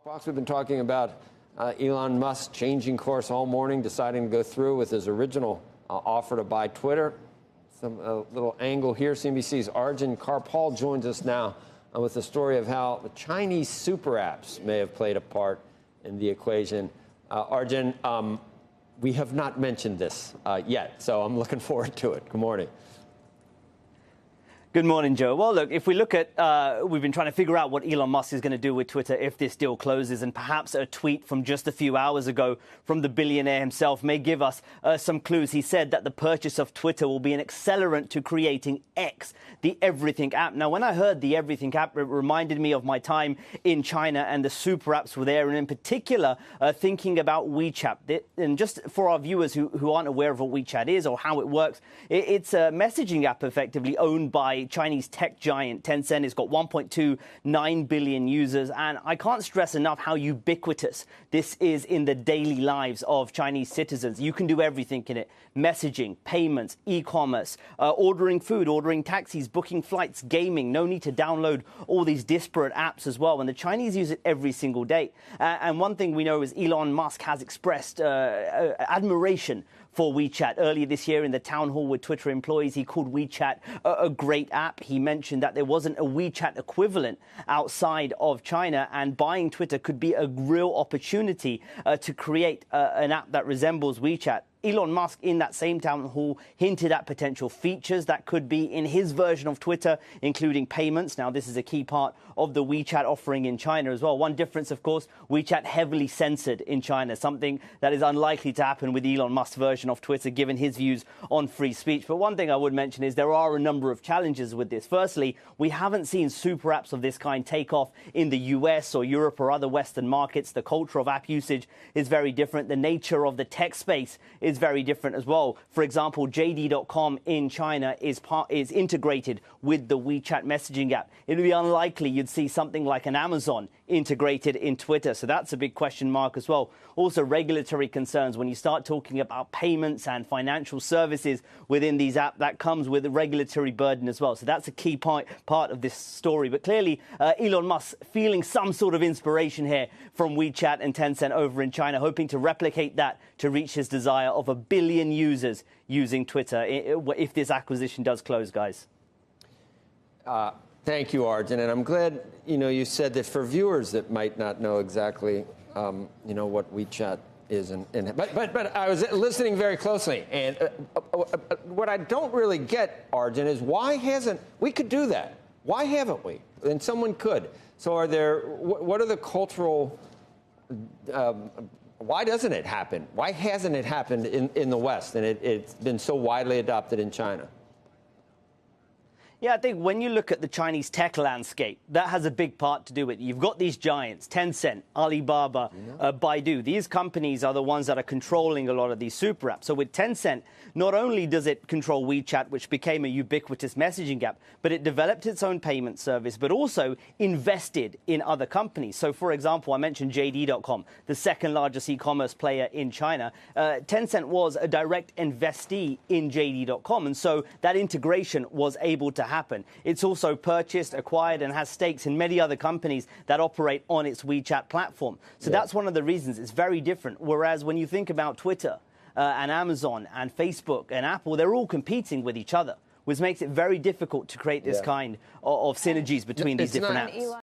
Fox, we've been talking about Elon Musk changing course all morning, deciding to go through with his original offer to buy Twitter. Some little angle here. CNBC's Arjun Karpal joins us now with the story of how the Chinese super apps may have played a part in the equation. Arjun, we have not mentioned this yet, so I'm looking forward to it. Good morning. Good morning, Joe. Well, look, if we look at, we've been trying to figure out what Elon Musk is going to do with Twitter if this deal closes, and perhaps a tweet from just a few hours ago from the billionaire himself may give us some clues. He said that the purchase of Twitter will be an accelerant to creating X, the Everything app. Now, when I heard the Everything app, it reminded me of my time in China, and the super apps were there, and in particular, thinking about WeChat. And just for our viewers who aren't aware of what WeChat is or how it works, it's a messaging app effectively owned by Chinese tech giant Tencent. It's got 1.29 billion users, and I can't stress enough how ubiquitous this is in the daily lives of Chinese citizens. You can do everything in it: messaging, payments, e-commerce, ordering food, ordering taxis, booking flights, gaming. No need to download all these disparate apps as well, and the Chinese use it every single day. And one thing we know is Elon Musk has expressed admiration for WeChat. Earlier this year in the town hall with Twitter employees, he called WeChat a great app. He mentioned that there wasn't a WeChat equivalent outside of China, and buying Twitter could be a real opportunity to create an app that resembles WeChat. Elon Musk, in that same town hall, hinted at potential features that could be in his version of Twitter, including payments. Now, this is a key part of the WeChat offering in China as well. One difference, of course, WeChat heavily censored in China, something that is unlikely to happen with Elon Musk's version of Twitter, given his views on free speech. But one thing I would mention is there are a number of challenges with this. Firstly, we haven't seen super apps of this kind take off in the US or Europe or other Western markets. The culture of app usage is very different. The nature of the tech space is very different as well. For example, JD.com in China is integrated with the WeChat messaging app. It would be unlikely you'd see something like an Amazon integrated in Twitter. So that's a big question mark as well. Also, regulatory concerns. When you start talking about payments and financial services within these apps, that comes with a regulatory burden as well. So that's a key part of this story. But clearly, Elon Musk feeling some sort of inspiration here from WeChat and Tencent over in China, hoping to replicate that to reach his desire of 1 billion users using Twitter if this acquisition does close, guys. Thank you, Arjun. And I'm glad, you said that for viewers that might not know exactly, what WeChat is. But I was listening very closely. And what I don't really get, Arjun, is we could do that. Why haven't we? And someone could. So what are the cultural, why doesn't it happen? Why hasn't it happened in the West? And it's been so widely adopted in China. Yeah, I think when you look at the Chinese tech landscape, that has a big part to do with it. You've got these giants, Tencent, Alibaba, Baidu. These companies are the ones that are controlling a lot of these super apps. So with Tencent, not only does it control WeChat, which became a ubiquitous messaging app, but it developed its own payment service, but also invested in other companies. So, for example, I mentioned JD.com, the second largest e-commerce player in China. Tencent was a direct investee in JD.com, and so that integration was able to happen. It's also purchased, acquired, and has stakes in many other companies that operate on its WeChat platform. So that's one of the reasons it's very different. Whereas when you think about Twitter and Amazon and Facebook and Apple, they're all competing with each other, which makes it very difficult to create this kind of synergies between these different apps.